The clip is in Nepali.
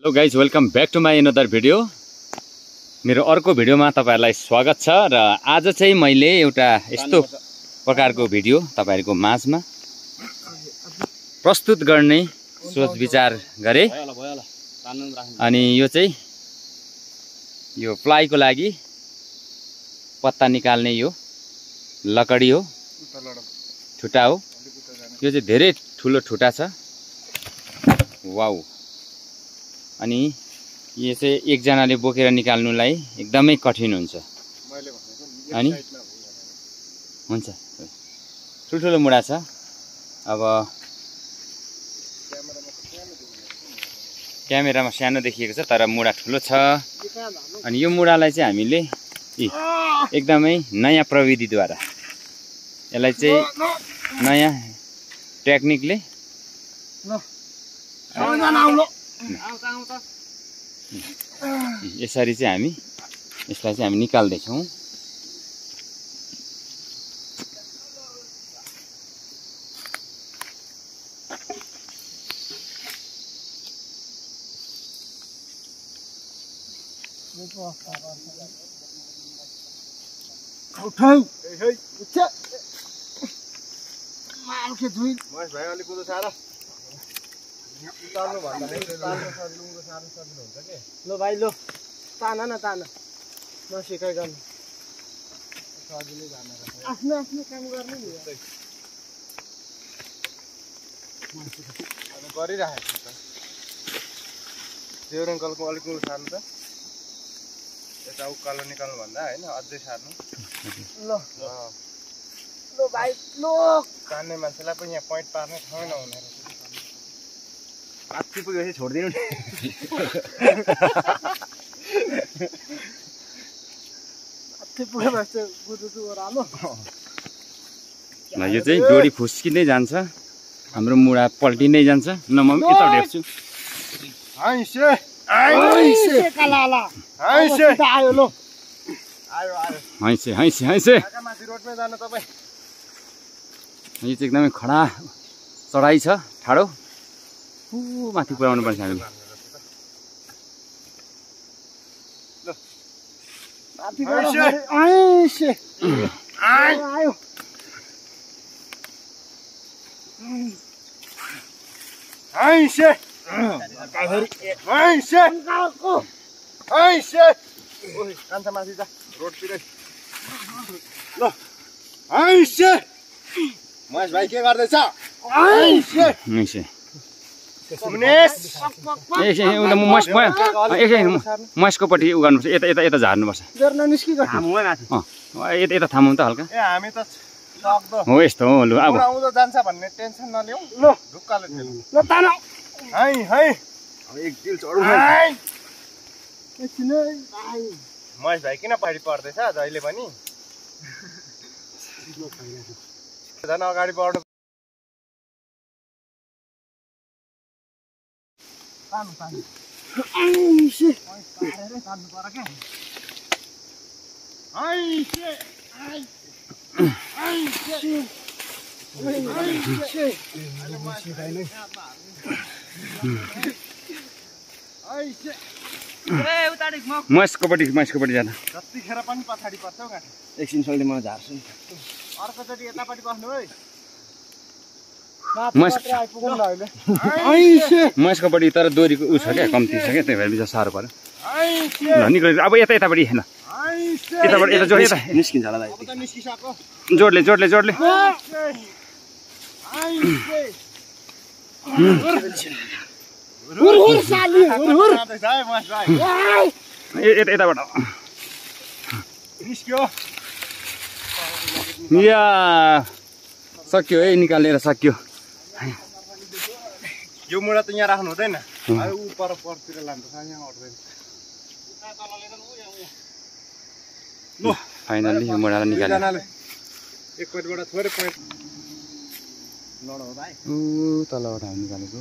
Hello guys, welcome back to my another video. मेरो अर्को भिडियोमा तपाईहरुलाई स्वागत छ र आज चाहिँ मैले एउटा यस्तो प्रकारको भिडियो तपाईहरुको माझमा प्रस्तुत गर्ने सोच विचार गरे। अनि यो चाहिँ यो प्लाईको लागि पत्ता निकाल्ने यो लकडी हो, ठुटा हो। यो चाहिँ धेरै ठुलो ठुटा छ। वाउ! अनि यो चाहिँ एकजनाले बोकेर निकाल्नुलाई एकदमै कठिन हुन्छ। अनि हुन्छ ठुल्ठुलो मुढा छ। अब क्यामेरामा सानो देखिएको छ तर मुढा ठुलो छ। अनि यो मुढालाई चाहिँ हामीले एकदमै नयाँ प्रविधिद्वारा यसलाई चाहिँ नयाँ टेक्निकले यसरी चाहिँ हामी यसलाई चाहिँ हामी निकाल्दैछौँ। लो भाइ लो, ताना न ताना नसिकाइ गर्नु, सजिलै जाने आफ्नो आफ्नो काम गर्ने नि। अब गरिराखेको छ त्यो रङ्कलको अलिक उल्लो सार्नु त, यता उकालो निकाल्नु भन्दा हैन अझै सार्नु। ल लो भाइ लो, तान्ने मान्छेलाई पनि यहाँ पोइन्ट पार्ने ठाउँ नहुने रहेछ। आत्ति पुगेपछि छोड्दिनु नि। आत्ति पुगेपछि बुझ्छु ओरालो। यो चाहिँ डोरी फुस्किँदै जान्छ, हाम्रो मुढा पल्टिँदै जान्छ। न म यता हेर्छु। हाइसे हाइसे कालाला हाइसे आयो लो, आयो आयो हाइसे हाइसे हाइसे। माथि रोडमै जानु तपाई। यो चाहिँ एकदमै खडा चढाइ छ, ठाडो माथि पुर्याउनु पर्छ हामीले। माथि जा रोडतिर। ल महेश भाइ के गर्दैछ? महेशकोपट्टि उ गर्नुपर्छ, यता यता यता झार्नुपर्छ। यता थामौँ त हल्का। ए हामी त सक्दो हो यस्तो हो। लु अब आउँदो जान्छ भन्ने टेन्सन नलिऊ। ल ढुक्काले ठेल्नु। ल तान हाइ हाइ एक दिल चढ्नु। एकछिन महेश भाइ किन पाडी पर्दैछ जहिले पनि? झन् अगाडि बढ्नु। तानु तानु आइसे पारेर तान्नु पर्छ के? आइसे आइ आइसे आइसे आइसे ए उताडि महेशकोपट्टि जानु। जतिखेर पनि पछाडि पर्छ हौ गाडी। एकछिन सल्टी म झार्छु। अर्कोचोटि यतापट्टि बस्नु है। महेशकोपट्टि तर डोरीको उ छ क्या, कम्ती छ क्या, त्यही भएर बिच साह्रो पर्यो। निक्लिन्छ अब यता यतापट्टि हेर्न, यताबाट यता जोड, यता निस्किन्छ होला दाइ। जोडले जोडले जोडले यताबाट या सक्यो है, निकालेर सक्यो। यो मुढा त यहाँ राख्नु हुँदैन, उ परतिर लानुपर्छ, यहाँ अट्दैन। ल फाइनली यो मुढालाई निकाल्यो। एक पोइन्टबाट थोरै पोइन्ट लड हो भाइ। ऊ तलबाट हामी निकालेको।